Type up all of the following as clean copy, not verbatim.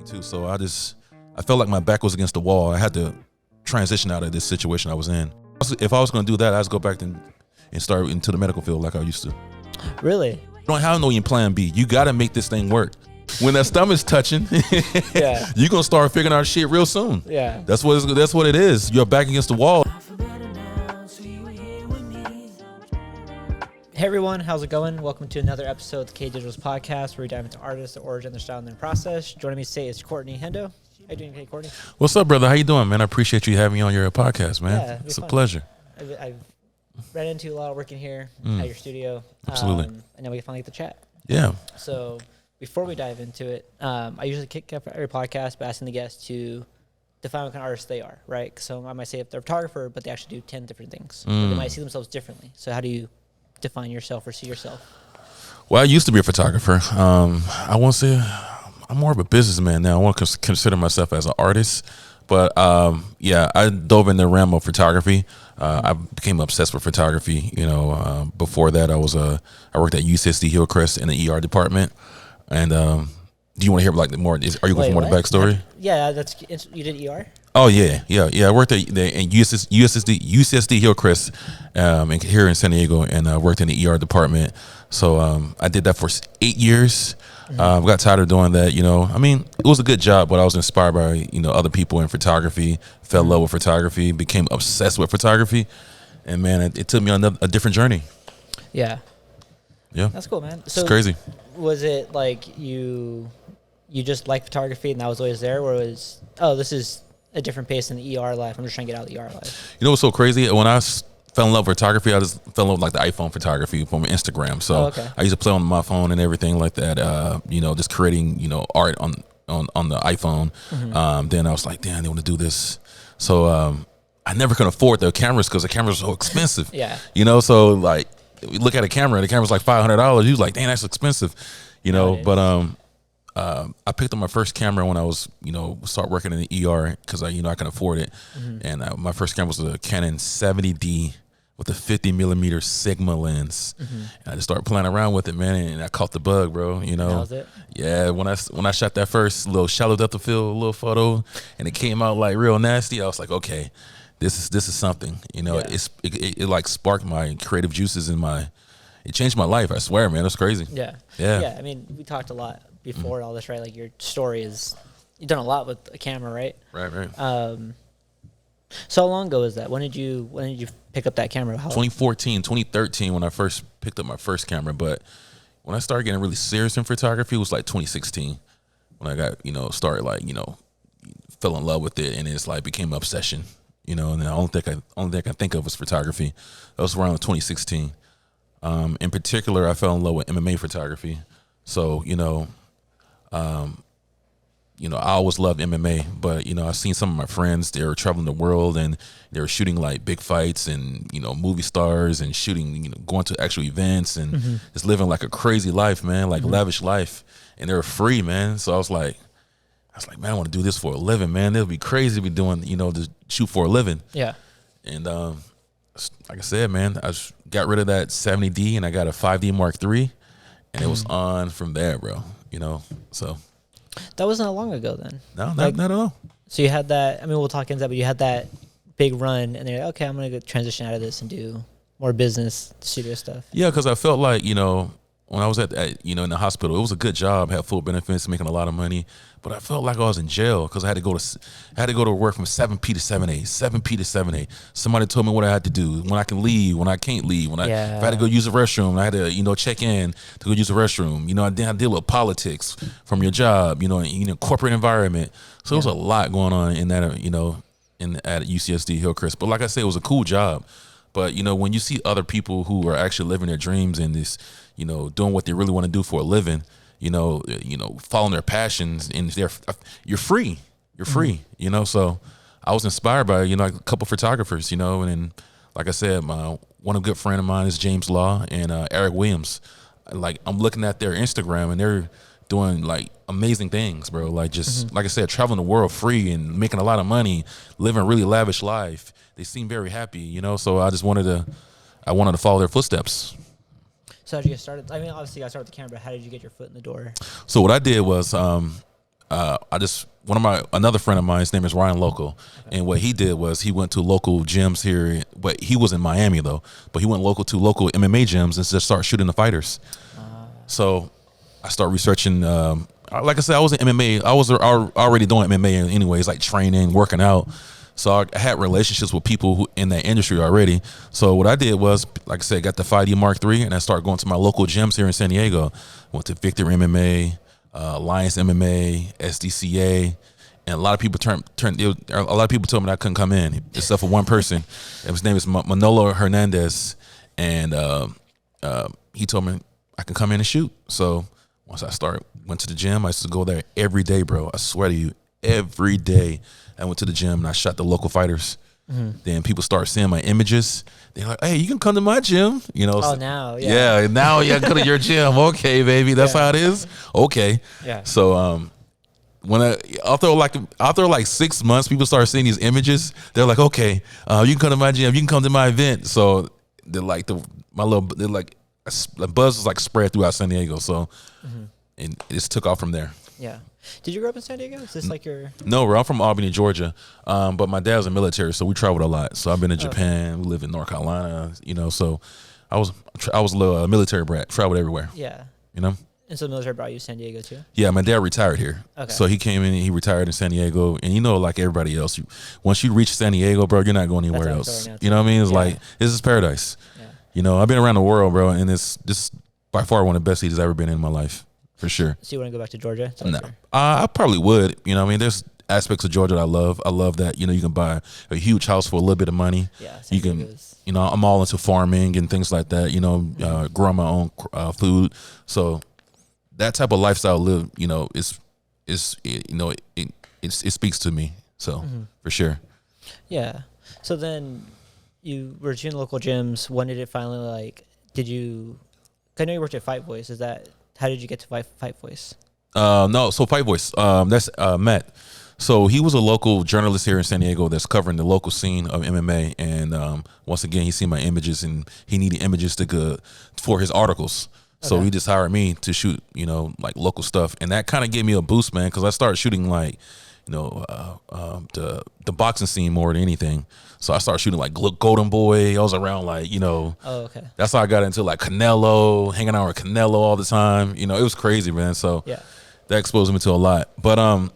too. So I felt like my back was against the wall. I had to transition out of this situation I was in. If I was going to do that, I'd go back and start into the medical field like I used to. Really? You don't have no plan B. You got to make this thing work. When that stomach's touching, Yeah. you're going to start figuring out shit real soon. Yeah. That's what it is. You're back against the wall. Hey everyone, how's it going? Welcome to another episode of the KDigitals podcast where we dive into artists, their origin, their style, and their process. Joining me today is Courtney Hendo. How you doing today, Courtney? What's up, brother? How you doing, man? I appreciate you having me on your podcast, man. Yeah, it's a fun. pleasure. I've ran into a lot of working here at your studio. Absolutely. And then we finally get to chat. Yeah. So before we dive into it, I usually kick up every podcast by asking the guests to define what kind of artist they are, right? So I might say if they're a photographer, but they actually do 10 different things. Or they might see themselves differently. So how do you define yourself or see yourself? Well, I used to be a photographer. I won't say I'm more of a businessman now. I want to consider myself as an artist, but yeah, I dove in the realm of photography. I became obsessed with photography. Before that, I worked at UCSD Hillcrest in the ER department. And do you want to hear like more? Are you going for more the backstory? Yeah, you did ER. Oh yeah. I worked at UCSD Hillcrest here in San Diego, and I worked in the ER department. So I did that for 8 years. Got tired of doing that. It was a good job, but I was inspired by other people in photography. Fell in love with photography, became obsessed with photography, and man, it took me on a different journey. Yeah. Yeah, that's cool, man. So it's crazy. Was it like you just like photography and that was always there, or was this is a different pace than the ER life? I'm just trying to get out of the ER life. What's so crazy? When I fell in love with photography, I just fell in love with like the iPhone photography from Instagram. So I used to play on my phone and everything like that. Just creating art on the iPhone. Then I was like, damn, they want to do this. So I never could afford the cameras because the cameras were so expensive. Yeah. So like we look at a camera, the camera's like $500. You was like, dang, that's expensive. But I picked up my first camera when I was, start working in the ER because I can afford it. And my first camera was a Canon 70D with a 50 millimeter Sigma lens. And I just started playing around with it, man, and I caught the bug, bro. That was it? Yeah, when I shot that first little shallow depth of field little photo, and it came out like real nasty, I was like, okay, this is something. It like sparked my creative juices it changed my life. I swear, man, it's crazy. Yeah. I mean, we talked a lot before all this, right? Like your story you've done a lot with a camera, right? Right. So how long ago was that? When did you pick up that camera? 2014, 2013 when I first picked up my first camera. But when I started getting really serious in photography, it was like 2016 when I got, started like, fell in love with it, and it's like became an obsession, and the only thing I can think of was photography. That was around 2016. In particular, I fell in love with MMA photography. So, I always loved MMA, but, I've seen some of my friends, they were traveling the world and they were shooting like big fights and, movie stars and shooting, going to actual events and just living like a crazy life, man, like lavish life. And they were free, man. So I was like, man, I want to do this for a living, man. It'll be crazy to be doing, to shoot for a living. Yeah. And, like I said, man, I just got rid of that 70D and I got a 5D Mark III, and it was on from there, bro. So that wasn't that long ago then. No, not at all. So you had that. I mean, we'll talk into that, but you had that big run, and then you're like, okay, I'm gonna go transition out of this and do more business studio stuff. Yeah, because I felt like when I was at in the hospital, it was a good job, had full benefits, making a lot of money, but I felt like I was in jail because I had to go to work from 7P to 7A. Somebody told me what I had to do, when I can leave, when I can't leave, if I had to go use the restroom, I had to check in to go use the restroom. I deal with politics from your job, corporate environment. So there was a lot going on in that, at UCSD Hillcrest. But like I said, it was a cool job. But when you see other people who are actually living their dreams and this, doing what they really want to do for a living, following their passions, and you're free. You're free. So I was inspired by a couple photographers, and then like I said, one good friend of mine is James Law and Eric Williams. Like I'm looking at their Instagram and they're doing like amazing things, bro. Like just like I said, traveling the world free and making a lot of money, living a really lavish life. They seem very happy, so I just wanted to follow their footsteps. So how did you get started? I mean, obviously you got started with the camera, but how did you get your foot in the door? So what I did was another friend of mine, his name is Ryan Local, and what he did was he went to local gyms here, but he was in Miami though, but he went to local MMA gyms and just started shooting the fighters. So I started researching, like I said, I was in MMA, I was already doing MMA anyways, like training, working out. So I had relationships with people who in that industry already. So what I did was, like I said, got the 5D Mark III, and I started going to my local gyms here in San Diego. Went to Victor MMA, Alliance MMA, SDCA, and a lot of people a lot of people told me that I couldn't come in, except for one person. His name is Manolo Hernandez, and he told me I can come in and shoot. So once I went to the gym, I used to go there every day, bro. I swear to you, every day. I went to the gym and I shot the local fighters. Then people start seeing my images. They're like, "Hey, you can come to my gym." You know? Oh, now, yeah. Yeah, now you can go to your gym. Okay, baby, that's how it is. Okay. Yeah. So after like 6 months, people start seeing these images. They're like, "Okay, you can come to my gym. You can come to my event." So they're like the buzz was like spread throughout San Diego. So and it just took off from there. Yeah. Did you grow up in San Diego? Is this like your... No, bro, I'm from Albany, Georgia. But my dad's in the military, so we traveled a lot. So I've been to Japan. We live in North Carolina, you know. So I was a little military brat, traveled everywhere. Yeah. You know? And so the military brought you to San Diego too? Yeah, my dad retired here. Okay. So he came in and he retired in San Diego. And you know, like everybody else, once you reach San Diego, bro, you're not going anywhere else. You know what I mean? It's like, this is paradise. Yeah. You know, I've been around the world, bro, and this is by far one of the best cities I've ever been in my life. For sure. So you want to go back to Georgia? No, I probably would. You know what I mean? There's aspects of Georgia that I love. I love that, you know, you can buy a huge house for a little bit of money. Yeah. You can, you know, I'm all into farming and things like that, you know, growing my own food. So that type of lifestyle you know, it speaks to me. So for sure. Yeah. So then you were in local gyms. When did it finally I know you worked at Fight Voice. How did you get to Fight Voice? No, so Fight Voice, that's Matt. So he was a local journalist here in San Diego that's covering the local scene of MMA. And once again, he seen my images and he needed images for his articles. So he just hired me to shoot, you know, like local stuff. And that kind of gave me a boost, man, because I started shooting like, you know, the boxing scene more than anything. So I started shooting like Golden Boy. I was around like, you know, that's how I got into like Canelo, hanging out with Canelo all the time. You know, it was crazy, man. So that exposed me to a lot. But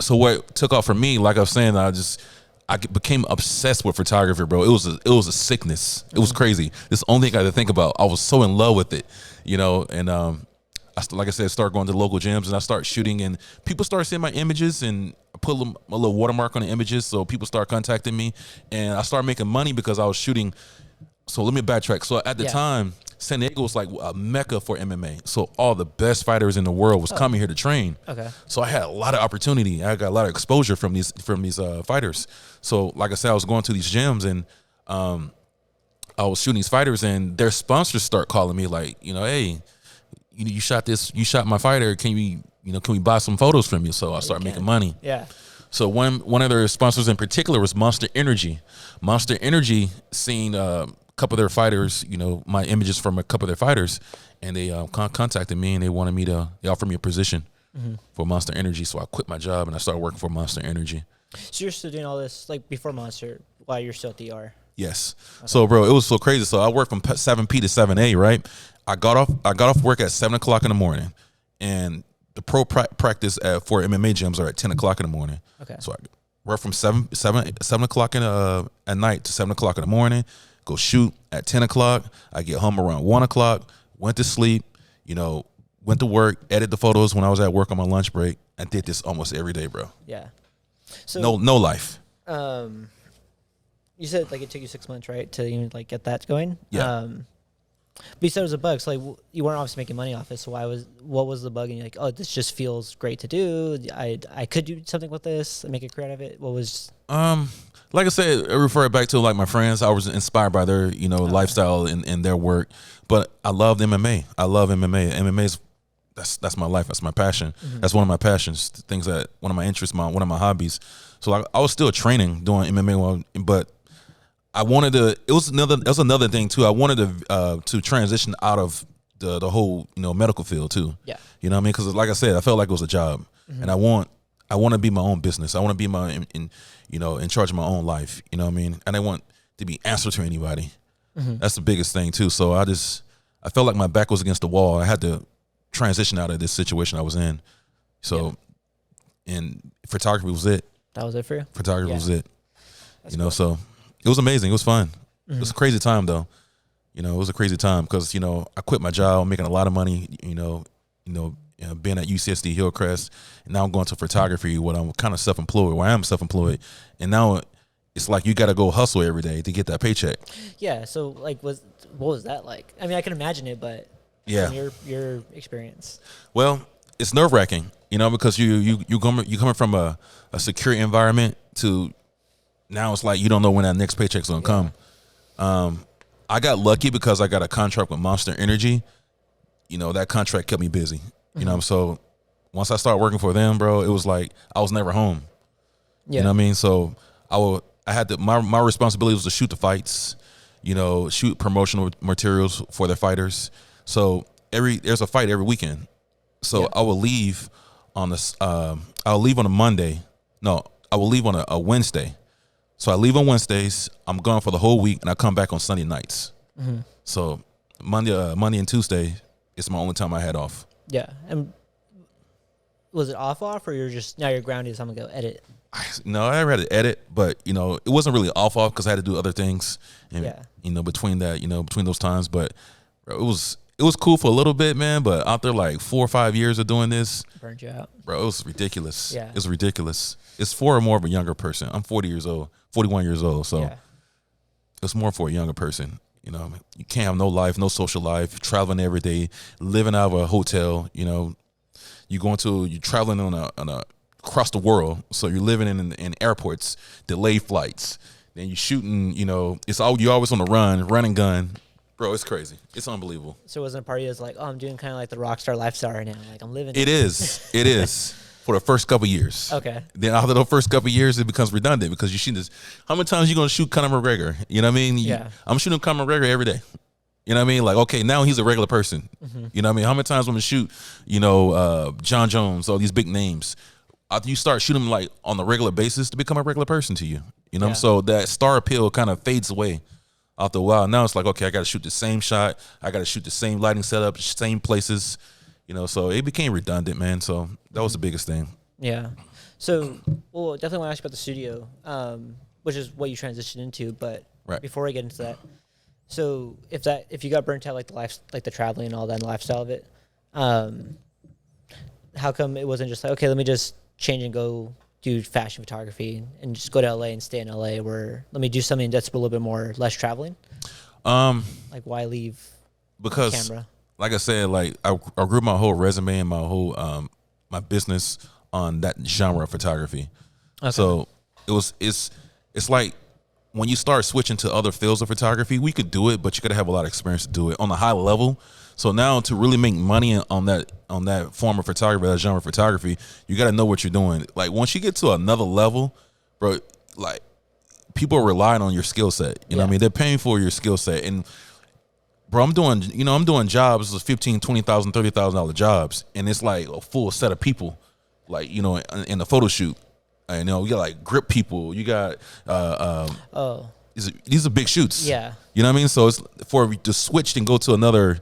so what took off for me, like I was saying, I became obsessed with photography, bro. It was a sickness. It was crazy. It's the only thing I had to think about. I was so in love with it, you know, and like I said, start going to local gyms and I start shooting and people start seeing my images and I put a little watermark on the images. So people start contacting me and I started making money because I was shooting. So let me backtrack. So at the time, San Diego was like a mecca for MMA. So all the best fighters in the world was coming here to train. Okay. So I had a lot of opportunity. I got a lot of exposure from these fighters. So like I said, I was going to these gyms and I was shooting these fighters and their sponsors start calling me like, you know, hey, you shot my fighter. Can we buy some photos from you? So I started making money. Yeah. So one of their sponsors in particular was Monster Energy. Monster Energy seen a couple of their fighters, you know, my images from a couple of their fighters, and they contacted me and they offered me a position for Monster Energy. So I quit my job and I started working for Monster Energy. So you're still doing all this like before Monster while you're still at the ER? Yes. Okay. So bro, it was so crazy. So I worked from 7P to 7A, right? I got off work at 7 o'clock in the morning, and the pro practice for MMA gyms are at 10 o'clock in the morning. Okay. So I work from 7 o'clock at night to 7 o'clock in the morning. Go shoot at 10 o'clock. I get home around 1 o'clock. Went to sleep. You know, went to work. Edit the photos when I was at work on my lunch break. I did this almost every day, bro. Yeah. So no life. You said like it took you 6 months, right, to even like get that going. Yeah. But you said it was a bug, so like you weren't obviously making money off it. So what was the bug? And you're like, oh, this just feels great to do. I could do something with this and make a career out of it. What was? Like I said, I refer back to like my friends. I was inspired by their lifestyle and their work. But I loved MMA. I love MMA. MMA that's my life. That's my passion. Mm-hmm. That's one of my passions. One of my interests. One of my hobbies. So like, I was still training doing MMA, but I wanted to. It was another thing too. I wanted to transition out of the whole medical field too. Yeah. You know what I mean? Because like I said, I felt like it was a job. and I want to be my own business. I want to be in charge of my own life. You know what I mean? And I want to be answer to anybody. That's the biggest thing too. So I felt like my back was against the wall. I had to transition out of this situation I was in. So, and photography was it. That was it for you? Photography was it. That's cool. So it was amazing. It was fun. It was a crazy time though. It was a crazy time because, I quit my job, making a lot of money, being at UCSD Hillcrest, and now I'm going to photography where I'm kind of self-employed, where I am self-employed. And now it's like you got to go hustle every day to get that paycheck. Yeah. So like, what was that like? I mean, I can imagine it, but from your experience. Well, it's nerve-wracking, because you coming from a secure environment to now it's like you don't know when that next paycheck's going to come. I got lucky because I got a contract with Monster Energy. That contract kept me busy. So once I started working for them, bro, it was like I was never home. Yeah. You know what I mean? So I had to, my responsibility was to shoot the fights, shoot promotional materials for their fighters. So there's a fight every weekend. So I will leave on I'll leave on a Monday. No, I will leave on a Wednesday. So I leave on Wednesdays. I'm gone for the whole week, and I come back on Sunday nights. So Monday and Tuesday is my only time I had off. Yeah. And was it off, or you're just now you're grounded? So I'm gonna go edit. No, I never had to edit, but it wasn't really off because I had to do other things. And between that, between those times, but bro, it was cool for a little bit, man. But after like 4 or 5 years of doing this, burned you out, bro. It was ridiculous. Yeah, it was ridiculous. It's for more of a younger person. I'm 41 years old, so it's more for a younger person. You can't have no life, no social life, traveling every day, living out of a hotel. You're traveling on a across the world, so you're living in airports, delayed flights. Then you're shooting. You're always on the run and gun. Bro, it's crazy. It's unbelievable. So it wasn't a party that's like, I'm doing kind of like the rock star lifestyle right now. Like I'm living. It is. It is. For the first couple of years. Okay. Then after the first couple of years, it becomes redundant because you shoot this. How many times are you going to shoot Conor McGregor? You know what I mean? I'm shooting Conor McGregor every day. You know what I mean? Like, okay, now he's a regular person. You know what I mean? How many times I'm going to shoot, John Jones, all these big names. After you start shooting them like on a regular basis to become a regular person to you. So that star appeal kind of fades away after a while. Now it's like, okay, I got to shoot the same shot. I got to shoot the same lighting setup, same places. So it became redundant, man. So that was the biggest thing. Yeah. So, definitely want to ask you about the studio, which is what you transitioned into. But before I get into that, so if you got burnt out like the traveling and all that and the lifestyle of it, how come it wasn't just like, okay, let me just change and go do fashion photography and just go to LA and stay in LA, where let me do something that's a little bit less traveling? Like why leave because the camera? Like I said, like I grew my whole resume and my whole my business on that genre of photography. Okay. So it's like when you start switching to other fields of photography, we could do it, but you got to have a lot of experience to do it on a high level. So now to really make money on that form of photography, that genre of photography, you got to know what you're doing. Like once you get to another level, bro, like people are relying on your skill set. You know what I mean? They're paying for your skill set. And bro, I'm doing jobs, $15,000, $20,000, $30,000 jobs, and it's like a full set of people, like in the photo shoot. You got like grip people. You got these are big shoots. Yeah, you know what I mean. So it's to switch and go to another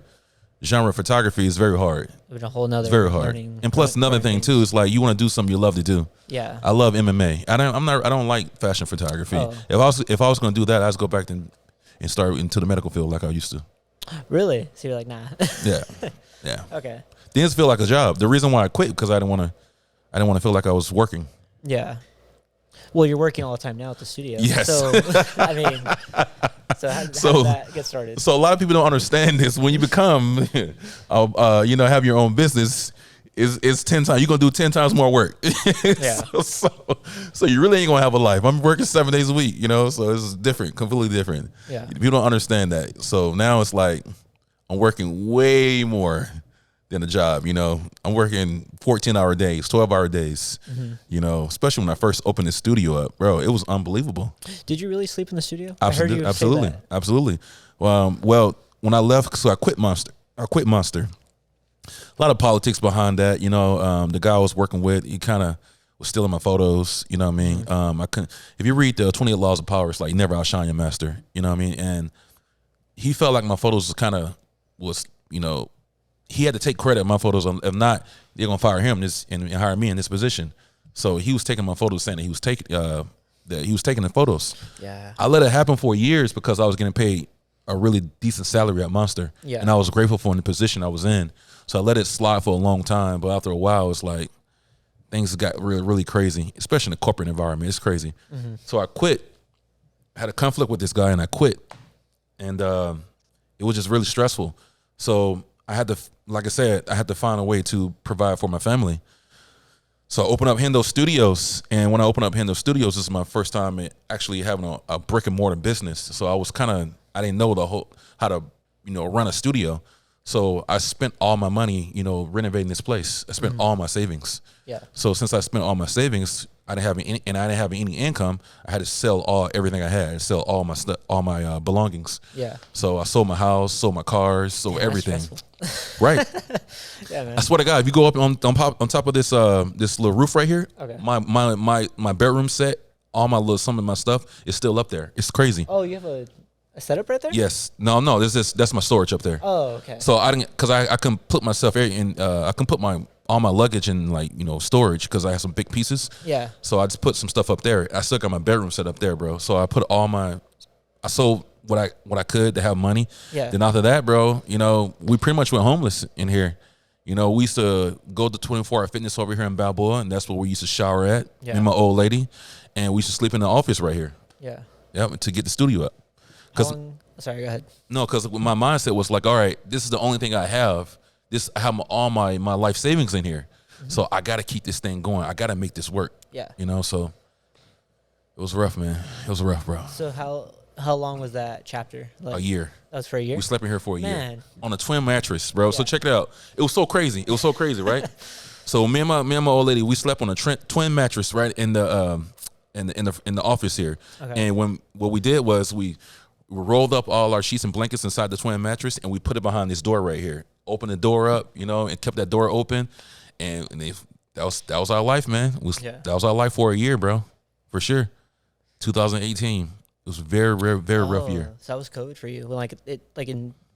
genre of photography is very hard. A whole nother. It's very hard. And plus another thing too is like you want to do something you love to do. Yeah, I love MMA. I don't like fashion photography. Oh. If I was going to do that, I'd go back and start into the medical field like I used to. Really? So you're like, nah. Yeah. Okay. Didn't feel like a job. The reason why I quit because I didn't want to feel like I was working. Yeah. Well, you're working all the time now at the studio. Yes. So I mean, how did that get started? So a lot of people don't understand this. When you become, have your own business, it's 10 times. You're gonna do 10 times more work. Yeah. So you really ain't gonna have a life. I'm working 7 days a week. So it's different, completely different. Yeah. People don't understand that. So now it's like I'm working way more than a job. I'm working 14-hour days, 12-hour days. Mm-hmm. Especially when I first opened the studio up, bro. It was unbelievable. Did you really sleep in the studio? Absolutely, I heard you absolutely. Well, when I left, so I quit Monster. A lot of politics behind that. You know, the guy I was working with, he kind of was stealing my photos. You know what I mean? I couldn't. If you read the 28 Laws of Power, it's like never outshine your master. You know what I mean? And he felt like my photos was you know, he had to take credit of my photos. If not, they're gonna fire him and hire me in this position. So he was taking my photos, saying that he was taking the photos. Yeah. I let it happen for years because I was getting paid a really decent salary at Monster, and I was grateful for the position I was in. So I let it slide for a long time, but after a while, it's like things got really, really crazy, especially in the corporate environment. It's crazy. So I quit. I had a conflict with this guy, and I quit, and it was just really stressful. So I had to, like I said, I had to find a way to provide for my family. So I opened up Hendo Studios, and when I opened up Hendo Studios, this is my first time actually having a brick and mortar business. So I didn't know how to run a studio. So I spent all my money, renovating this place. I spent all my savings. Yeah. So since I spent all my savings, I didn't have any income. I had to sell everything I had, sell all my stuff, all my belongings. Yeah. So I sold my house, sold my cars, sold everything. Right. Yeah, man. I swear to God, if you go up on top of this little roof right here, okay. my bedroom set, some of my stuff is still up there. It's crazy. Oh, you have a setup right there? Yes. No. That's my storage up there. Oh, okay. So I can put myself in. I can put all my luggage in storage because I have some big pieces. Yeah. So I just put some stuff up there. I still got my bedroom set up there, bro. So I put I sold what I could to have money. Yeah. Then after that, bro, we pretty much went homeless in here. We used to go to 24-hour fitness over here in Balboa, and that's where we used to shower at. Me and my old lady, and we used to sleep in the office right here. Yeah. Yep, to get the studio up. Sorry, go ahead. No, because my mindset was like, all right, this is the only thing I have. I have all my life savings in here. So I got to keep this thing going. I got to make this work. Yeah. So it was rough, man. It was rough, bro. So how long was that chapter? A year. That was for a year? We slept in here for a year. Man. On a twin mattress, bro. Yeah. So check it out. It was so crazy. Right? So me and my old lady, we slept on a twin mattress right in the office here. Okay. And what we did was we rolled up all our sheets and blankets inside the twin mattress, and we put it behind this door right here. Opened the door up, and kept that door open, and that was our life, man. That was our life for a year, bro, for sure. 2018, it was a very, very, very rough year. So that was COVID for you,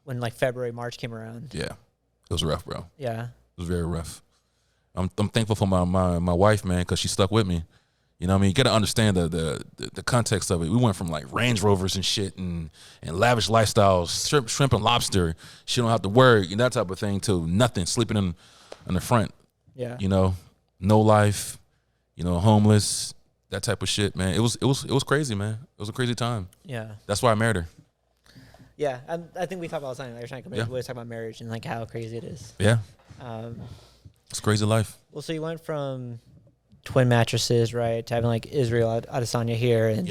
when February, March came around. Yeah, it was rough, bro. Yeah, it was very rough. I'm thankful for my wife, man, because she stuck with me. You know what I mean? You got to understand the context of it. We went from like Range Rovers and shit and lavish lifestyles, shrimp and lobster. She don't have to work and that type of thing to nothing, sleeping in the front. Yeah. No life, homeless, that type of shit, man. It was crazy, man. It was a crazy time. Yeah. That's why I married her. Yeah. I think we talk about all the time. We always talk about marriage and how crazy it is. Yeah. It's crazy life. Well, so you went from twin mattresses, right, to having Israel Adesanya here and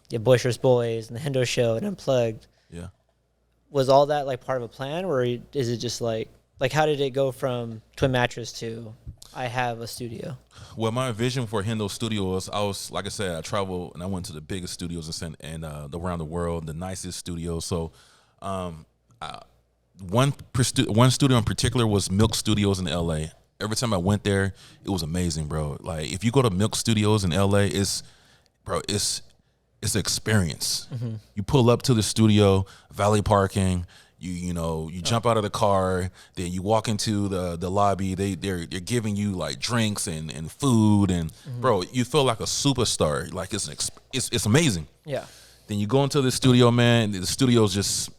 the Boisterous Boys and the Hendo Show and Unplugged. Yeah. Was all that part of a plan, or is it just how did it go from twin mattress to I have a studio? Well, my vision for Hendo Studios, like I said, I traveled and I went to the biggest studios around the world, the nicest studios. So, one studio in particular was Milk Studios in LA. Every time I went there, it was amazing, bro. If you go to Milk Studios in LA, it's an experience. Mm-hmm. You pull up to the studio, valet parking. You jump out of the car, then you walk into the lobby. They're giving you drinks and food, and bro, you feel like a superstar. It's amazing. Yeah. Then you go into the studio, man. The studio's just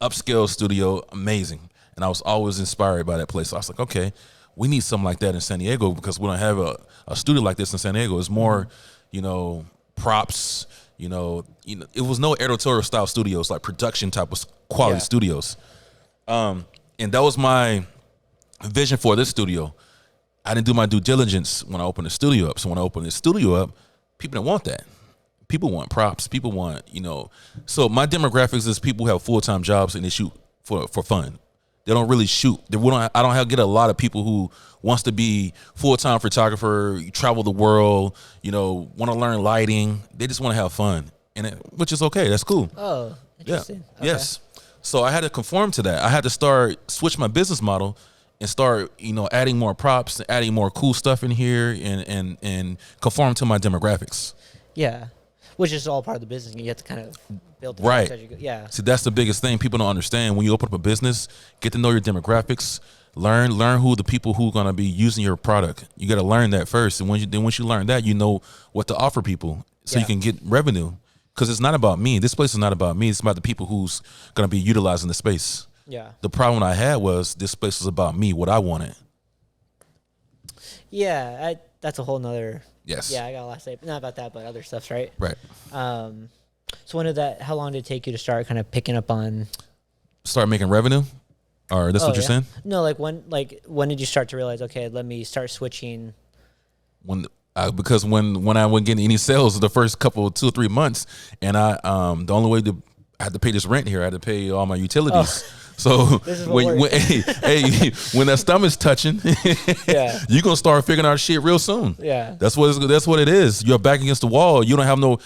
upscale studio, amazing. And I was always inspired by that place. So I was like, okay, we need something like that in San Diego because we don't have a studio like this in San Diego. It's more, props. It was no editorial style studios, like production type of quality studios. And that was my vision for this studio. I didn't do my due diligence when I opened the studio up. So when I opened the studio up, people didn't want that. People want props. People want, So my demographics is people who have full-time jobs and they shoot for fun. They don't really shoot. I don't get a lot of people who wants to be full-time photographer, travel the world, want to learn lighting. They just want to have fun, which is okay. That's cool. Oh, interesting. Yeah. Okay. Yes. So I had to conform to that. I had to switch my business model and start, adding more props, adding more cool stuff in here, and conform to my demographics. Yeah, which is all part of the business. You have to kind of build the Right. as you go. Yeah. See, that's the biggest thing people don't understand. When you open up a business, get to know your demographics. Learn who the people who are gonna be using your product. You got to learn that first, and once you learn that, you know what to offer people, so you can get revenue. Because it's not about me. This place is not about me. It's about the people who's gonna be utilizing the space. Yeah. The problem I had was this place was about me, what I wanted. Yeah, that's a whole nother. Yes. Yeah, I got a lot to say. Not about that, but other stuff, right? Right. So how long did it take you to start kind of picking up on? Start making revenue, or that's what you're saying? No, when did you start to realize? Okay, let me start switching. Because when I wouldn't get any sales the first couple 2 or 3 months, and I the only way I had to pay this rent here, I had to pay all my utilities. So when that stomach's touching, you're gonna start figuring out shit real soon. Yeah, that's what it is. You're back against the wall. You don't have no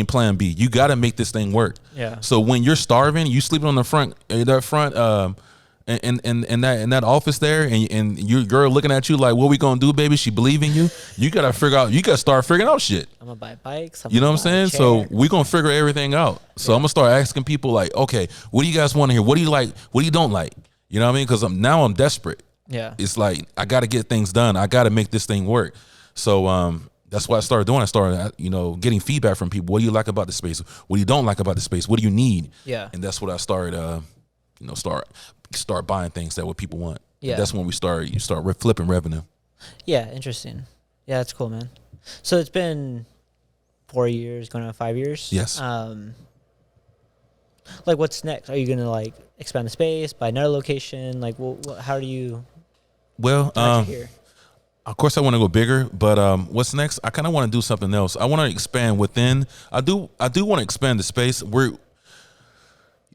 plan B. You got to make this thing work. Yeah. So when you're starving, you sleeping on the front in that office there, and your girl looking at you like, what we gonna do, baby? She believing you. You gotta start figuring out shit. I'm gonna buy bikes. You know what I'm saying? So we gonna figure everything out. So I'm gonna start asking people like, okay, what do you guys want to hear? What do you like? What do you don't like? You know what I mean? Because I'm desperate. Yeah. It's like I got to get things done. I got to make this thing work. So that's what I started doing. I started getting feedback from people. What do you like about the space? What do you don't like about the space? What do you need? Yeah. And that's what I started. Start buying things that what people want. Yeah. And that's when you start flipping revenue. Yeah. Interesting. Yeah, that's cool, man. So it's been 4 years, going on 5 years. Yes. Like, what's next? Are you gonna like expand the space, buy another location? Like, how do you? Well, here? Of course, I want to go bigger, but what's next? I kind of want to do something else. I want to expand within. I do want to expand the space.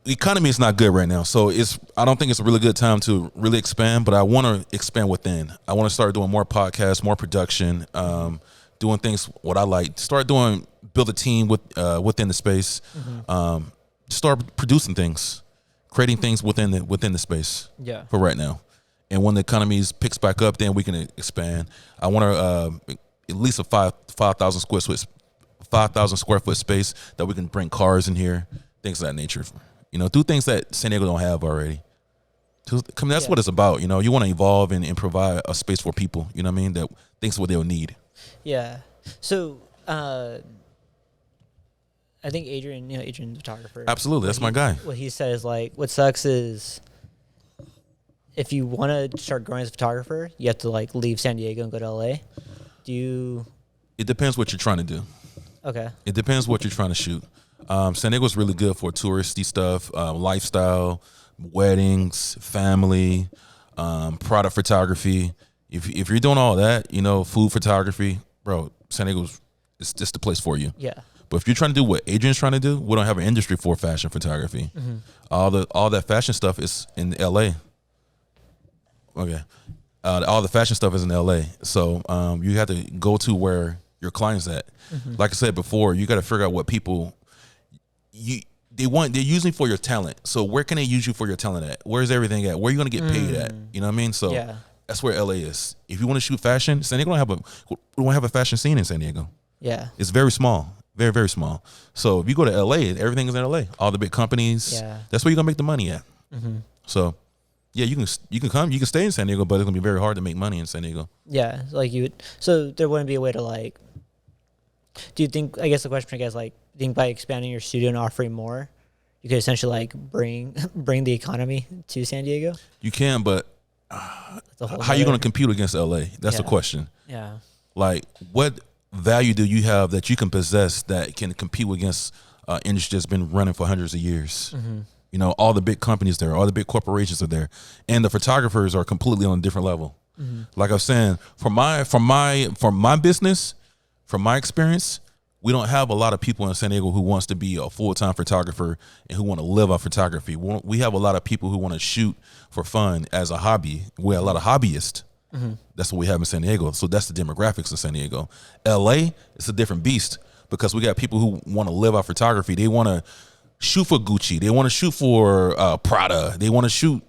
The economy is not good right now, so I don't think it's a really good time to really expand. But I want to expand within. I want to start doing more podcasts, more production, doing things what I like. Build a team within the space. Mm-hmm. Start producing things, creating things within the space. Yeah. For right now. And when the economy picks back up, then we can expand. I want to at least a 5,000 square foot space that we can bring cars in here, things of that nature. Do things that San Diego don't have already. That's what it's about. You want to evolve and provide a space for people. You know what I mean? That things what they'll need. Yeah. So I think Adrian's the photographer. Absolutely, that's my guy. What he says, like, what sucks is, if you want to start growing as a photographer, you have to like leave San Diego and go to LA. It depends what you're trying to do. Okay. It depends what you're trying to shoot. San Diego's really good for touristy stuff, lifestyle, weddings, family, product photography. If you're doing all that, food photography, bro, San Diego's it's just the place for you. Yeah. But if you're trying to do what Adrian's trying to do, we don't have an industry for fashion photography. Mm-hmm. All that fashion stuff is in LA. Okay. All the fashion stuff is in LA. So you have to go to where your client's at. Mm-hmm. Like I said before, you got to figure out what people they're using for your talent. So where can they use you for your talent at? Where's everything at? Where are you going to get paid at? You know what I mean? So that's where LA is. If you want to shoot fashion, San Diego we don't have a fashion scene in San Diego. Yeah. It's very small. Very, very small. So if you go to LA, everything is in LA. All the big companies. Yeah. That's where you're gonna make the money at. Mm-hmm. So yeah, you can come, you can stay in San Diego, but it's gonna be very hard to make money in San Diego. Yeah, so there wouldn't be a way to like. Do you think? I guess the question, do you think by expanding your studio and offering more, you could essentially like bring the economy to San Diego? You can, but how are you gonna compete against LA? That's the question. Yeah. Like, what value do you have that you can possess that can compete against industry that's been running for hundreds of years? Mm-hmm. All the big companies there, all the big corporations are there, and the photographers are completely on a different level. Mm-hmm. Like I was saying, from my business, from my experience, we don't have a lot of people in San Diego who wants to be a full-time photographer and who want to live off photography. We have a lot of people who want to shoot for fun as a hobby. We have a lot of hobbyists. Mm-hmm. That's what we have in San Diego. So that's the demographics of San Diego. LA, it's a different beast because we got people who want to live off photography. They want to shoot for Gucci. They want to shoot for Prada. They want to shoot,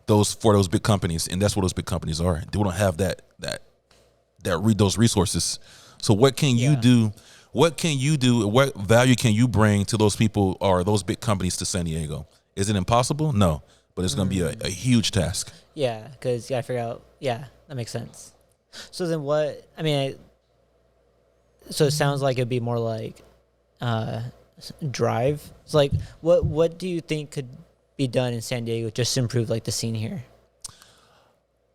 those big companies, and that's what those big companies are. They don't have those resources. So what can you do? What can you do? What value can you bring to those people or those big companies to San Diego? Is it impossible? No, but it's going to be a huge task. Yeah, because you got to figure out. Yeah, that makes sense. So then what? I mean, so it sounds like it'd be more like drive. It's like what do you think could be done in San Diego just to improve like the scene here?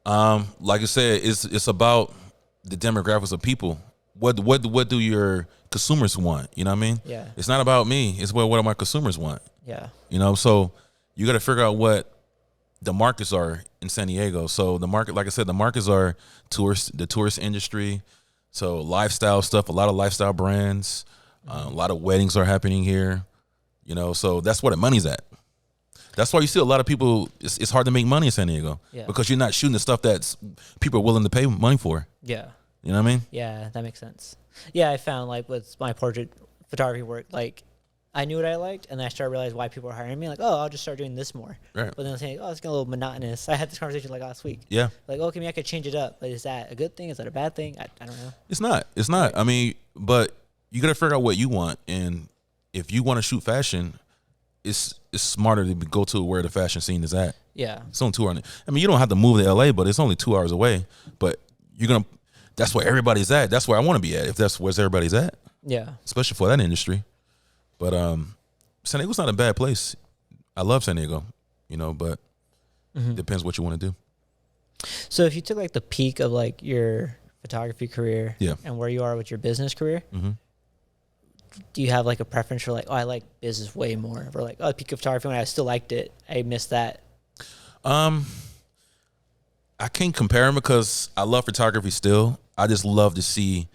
Like I said, it's about the demographics of people. What do your consumers want? You know what I mean? Yeah. It's not about me. It's what do my consumers want? Yeah. You know, so you got to figure out what the markets are in San Diego. So the market, like I said, the markets are the tourist industry. So lifestyle stuff, a lot of lifestyle brands, a lot of weddings are happening here. You know, so that's where the money's at. That's why you see a lot of people. It's hard to make money in San Diego because you're not shooting the stuff that people are willing to pay money for. Yeah. You know what I mean? Yeah, that makes sense. Yeah, I found like with my portrait photography work, like I knew what I liked, and then I started realizing why people were hiring me. Like, oh, I'll just start doing this more. Right. But then I'm saying, oh, it's getting a little monotonous. I had this conversation like last week. Yeah. Like, okay, maybe I could change it up. But is that a good thing? Is that a bad thing? I don't know. It's not. It's not. Right. I mean, but you got to figure out what you want, and if you want to shoot fashion, it's smarter to go to where the fashion scene is at. Yeah. It's only 2 hours. I mean, you don't have to move to LA, but it's only 2 hours away. But that's where everybody's at. That's where I want to be at. If that's where everybody's at. Yeah. Especially for that industry. But San Diego's not a bad place. I love San Diego, you know, but depends what you want to do. So if you took like the peak of like your photography career and where you are with your business career, do you have like a preference for like, oh, I like business way more, or like, oh, peak of photography when I still liked it, I missed that? I can't compare them because I love photography still. I just love to see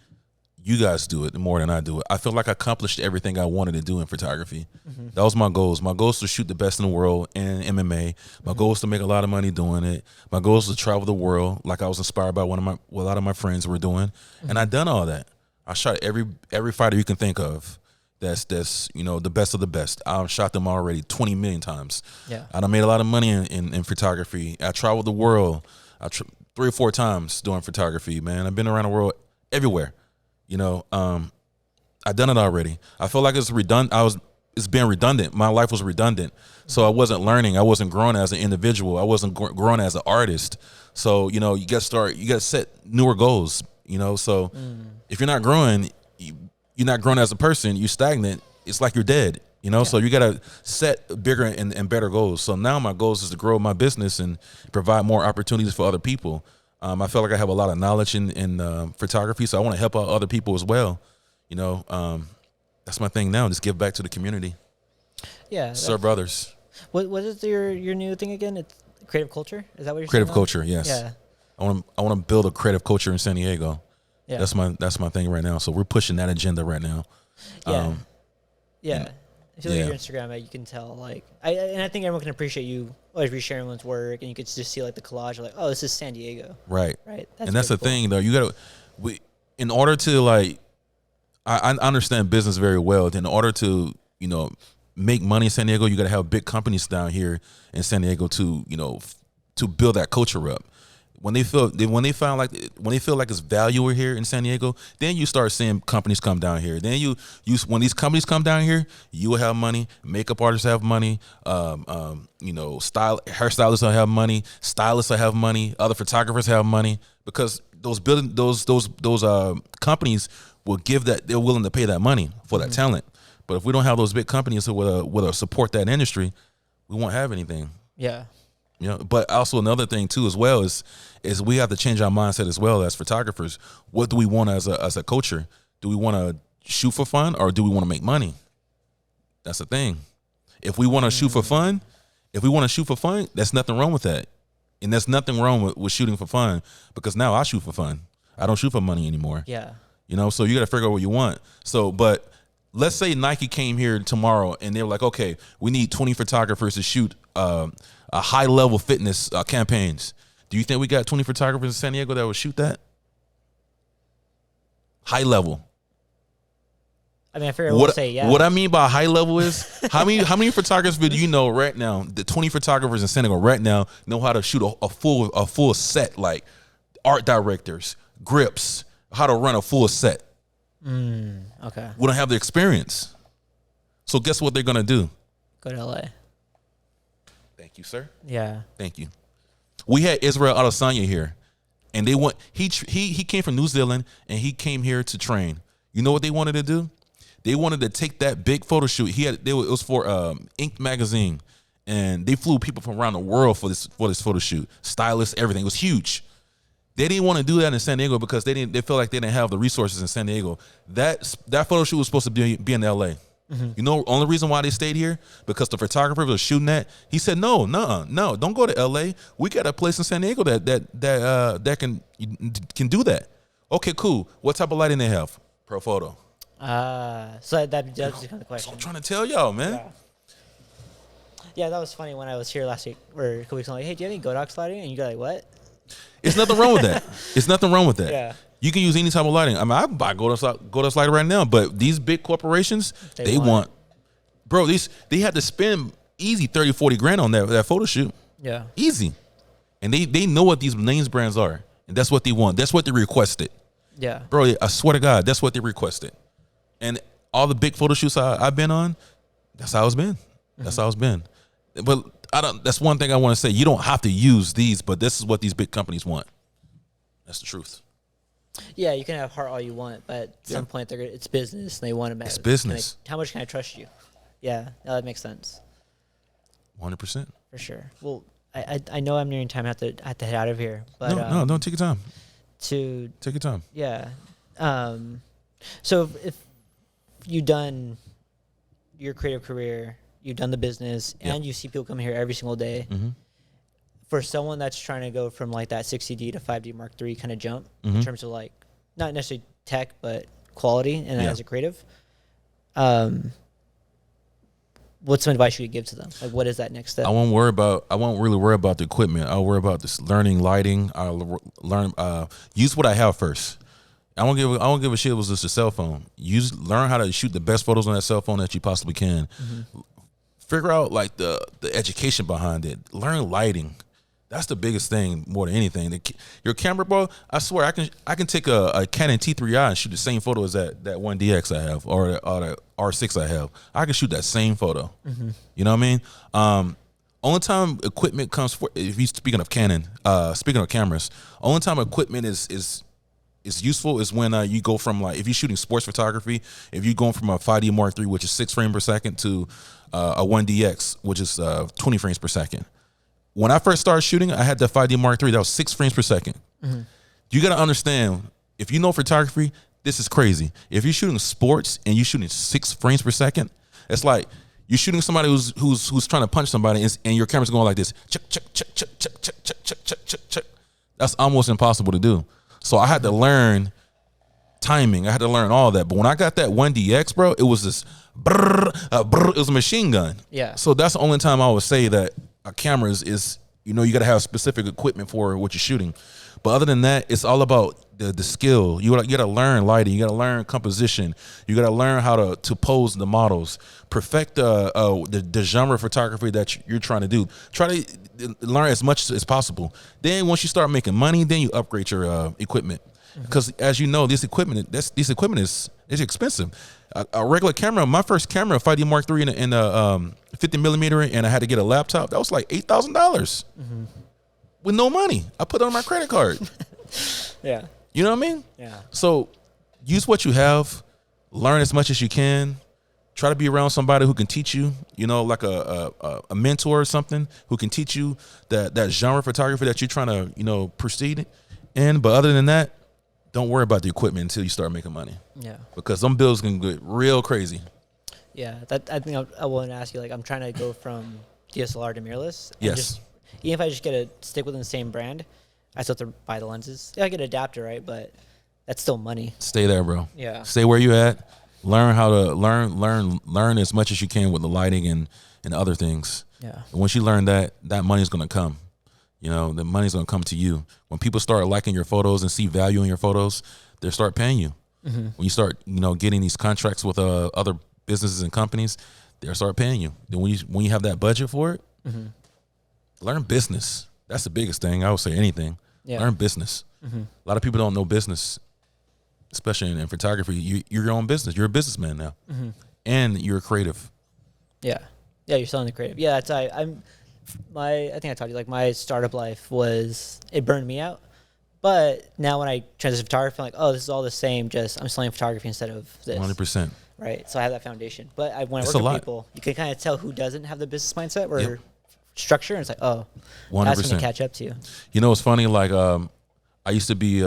you guys do it more than I do it. I feel like I accomplished everything I wanted to do in photography. That was my goals. My goal is to shoot the best in the world in MMA. My goal is to make a lot of money doing it. My goal is to travel the world, like I was inspired by what a lot of my friends were doing, and I done all that. I shot every fighter you can think of. That's you know the best of the best. I've shot them already 20 million times. Yeah, I done made a lot of money in photography. I traveled the world. 3 or 4 times doing photography. Man, I've been around the world everywhere. You know, I done it already. I feel like it's redundant. It's being redundant. My life was redundant, so I wasn't learning. I wasn't growing as an individual. I wasn't growing as an artist. So you know, you got to set newer goals. You know, so if you're not growing, you're not growing as a person. You're stagnant. It's like you're dead. You know, so you got to set bigger and better goals. So now my goals is to grow my business and provide more opportunities for other people. I feel like I have a lot of knowledge in photography, so I want to help out other people as well. You know, that's my thing now. Just give back to the community. Yeah, serve others. What is your new thing again? It's creative culture. Is that what you're saying? Creative culture, yes. Yeah. I want to build a creative culture in San Diego. Yeah. That's my thing right now. So we're pushing that agenda right now. Yeah. If you look at your Instagram, you can tell, like, I think everyone can appreciate you always resharing everyone's work, and you could just see, like, the collage of, like, oh, this is San Diego. Right. That's the thing, though. You got to, in order to, like, I understand business very well. In order to, you know, make money in San Diego, you got to have big companies down here in San Diego to, you know, to build that culture up. When they feel like it's value here in San Diego, then you start seeing companies come down here. Then you when these companies come down here, you will have money. Makeup artists have money. You know, hairstylists will have money. Stylists will have money. Other photographers have money because those companies will give that. They're willing to pay that money for that talent. But if we don't have those big companies who will support that industry, we won't have anything. Yeah. You know, but also another thing too as well is we have to change our mindset as well as photographers. What do we want as a culture? Do we want to shoot for fun or do we want to make money? That's the thing. If we want to shoot for fun, there's nothing wrong with that. And there's nothing wrong with shooting for fun because now I shoot for fun. I don't shoot for money anymore. Yeah. You know, so you got to figure out what you want. So, but let's say Nike came here tomorrow and they were like, okay, we need 20 photographers to shoot a high level fitness campaigns. Do you think we got 20 photographers in San Diego that would shoot that? High level. I mean, I figure we'll say yeah. What I mean by high level is how many photographers do you know right now? The 20 photographers in Senegal right now know how to shoot a full set, like art directors, grips, how to run a full set. Okay. We don't have the experience. So guess what they're gonna do? Go to LA. Thank you, sir. Yeah. Thank you. We had Israel Adesanya here, and they went. He came from New Zealand, and he came here to train. You know what they wanted to do? They wanted to take that big photo shoot. It was for Ink magazine, and they flew people from around the world for this photo shoot. Stylists, everything. It was huge. They didn't want to do that in San Diego because they felt like they didn't have the resources in San Diego. That photo shoot was supposed to be in LA. You know, only reason why they stayed here because the photographer was shooting that. He said, no, don't go to LA. We got a place in San Diego that can do that. Okay, cool. What type of lighting they have? Pro photo. So that's kind of the question. I'm trying to tell y'all, man. Yeah, that was funny when I was here last week or a couple weeks ago. Like, hey, do you have any Godox lighting? And you go like, what? It's nothing wrong with that. It's nothing wrong with that. Yeah. You can use any type of lighting. I mean, I can buy Godox lighting right now, but these big corporations, they want, bro, they had to spend easy 30, 40 grand on that photo shoot. Yeah. Easy. And they know what these names brands are. And that's what they want. That's what they requested. Yeah. Bro, I swear to God, that's what they requested. And all the big photo shoots I've been on, that's how it's been. That's how it's been. But that's one thing I want to say. You don't have to use these, but this is what these big companies want. That's the truth. Yeah, you can have heart all you want, but at some point it's business and they want to It's business. How much can I trust you? Yeah, that makes sense. 100%. For sure. Well, I know I'm nearing time. I have to head out of here. But No, take your time. Take your time. Yeah. So if you've done your creative career, you've done the business, and you see people come here every single day. For someone that's trying to go from like that 60D to 5D Mark III kind of jump in terms of like not necessarily tech but quality and as a creative, what's some advice you could give to them? Like, what is that next step? I won't really worry about the equipment. I'll worry about this learning lighting. I'll learn use what I have first. I won't give a shit if it was just a cell phone. Learn how to shoot the best photos on that cell phone that you possibly can. Figure out like the education behind it. Learn lighting. That's the biggest thing more than anything. Your camera, bro, I swear I can take a Canon T3i and shoot the same photo as that 1DX I have or the R6 I have. I can shoot that same photo. You know what I mean? Only time equipment comes for, if you speaking of Canon, speaking of cameras, only time equipment is useful is when you go from like, if you're shooting sports photography, if you're going from a 5D Mark III, which is 6 frames per second, to a 1DX, which is 20 frames per second. When I first started shooting, I had the 5D Mark III. That was 6 frames per second. You got to understand, if you know photography, this is crazy. If you're shooting sports and you're shooting 6 frames per second, it's like you're shooting somebody who's trying to punch somebody and your camera's going like this. Check, check, check, check, check, check, check, check, check, check, check. That's almost impossible to do. So I had to learn timing. I had to learn all that. But when I got that 1DX, bro, it was this it was a machine gun. Yeah. So that's the only time I would say that a camera is you got to have specific equipment for what you're shooting. But other than that, it's all about the skill. You got to learn lighting. You got to learn composition. You got to learn how to pose the models. Perfect the genre of photography that you're trying to do. Try to learn as much as possible. Then once you start making money, then you upgrade your equipment. Because as you know, this equipment is expensive. A regular camera, my first camera, 5D Mark III in a 50 millimeter, and I had to get a laptop. That was like $8,000 with no money. I put it on my credit card. Yeah. You know what I mean? Yeah. So use what you have, learn as much as you can. Try to be around somebody who can teach you, like a mentor or something who can teach you that genre of photography that you're trying to, proceed in. But other than that, don't worry about the equipment until you start making money. Yeah. Because them bills can get real crazy. Yeah. I think I want to ask you, like, I'm trying to go from DSLR to mirrorless. Yes. Even if I just stick within the same brand, I still have to buy the lenses. Yeah, I get an adapter, right? But that's still money. Stay there, bro. Yeah. Stay where you at. Learn how to learn as much as you can with the lighting and other things. Yeah. And once you learn that money's gonna come. The money's gonna come to you. When people start liking your photos and see value in your photos, they'll start paying you. When you start, getting these contracts with other businesses and companies, they'll start paying you. Then when you have that budget for it, learn business. That's the biggest thing. I would say anything. Yeah. Learn business. A lot of people don't know business, especially in photography. You're your own business. You're a businessman now, and you're a creative. Yeah, you're selling the creative. Yeah, that's I think I told you, like, my startup life it burned me out. But now when I transition to photography, I'm like, oh, this is all the same. Just I'm selling photography instead of this. 100%. Right. So I have that foundation. But when I It's work a with lot. people, you can kind of tell who doesn't have the business mindset or structure, and it's like, oh, 100%. that's going to catch up to you. It's funny. Like, I used to be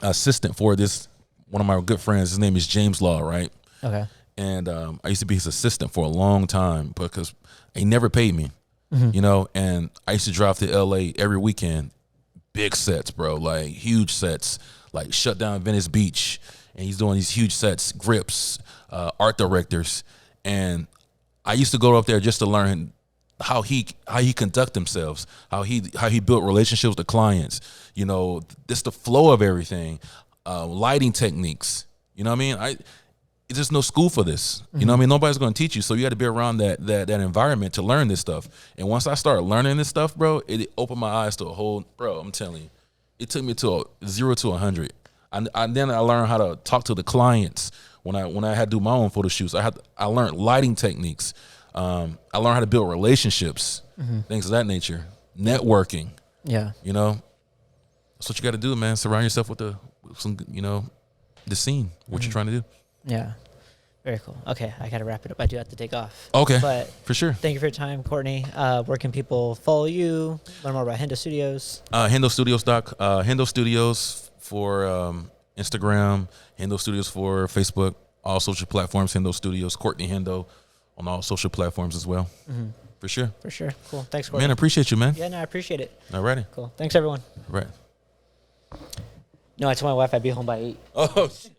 assistant for one of my good friends. His name is James Law, right? Okay. And I used to be his assistant for a long time because he never paid me, and I used to drive to LA every weekend, big sets, bro, like huge sets, like shut down Venice Beach. And he's doing these huge sets, grips, art directors. And I used to go up there just to learn how he conduct themselves, how he built relationships with the clients, just the flow of everything, lighting techniques. You know what I mean? There's no school for this. You know what I mean? Nobody's going to teach you. So you got to be around that environment to learn this stuff. And once I started learning this stuff, bro, it opened my eyes to I'm telling you, it took me to 0 to 100. Then I learned how to talk to the clients. When I had to do my own photo shoots, I learned lighting techniques. I learned how to build relationships, things of that nature, networking. Yeah. That's what you got to do, man. Surround yourself with the scene, what you're trying to do. Yeah. Very cool. Okay, I got to wrap it up. I do have to take off. Okay, but for sure. Thank you for your time, Courtney. Where can people follow you, learn more about Hendo Studios? Hendo Studios for Instagram, Hendo Studios for Facebook, all social platforms, Hendo Studios, Courtney Hendo on all social platforms as well. For sure. For sure. Cool. Thanks, Courtney. Man, I appreciate you, man. Yeah, no, I appreciate it. All righty. Cool. Thanks, everyone. Right. No, I told my wife I'd be home by 8. Oh, shit.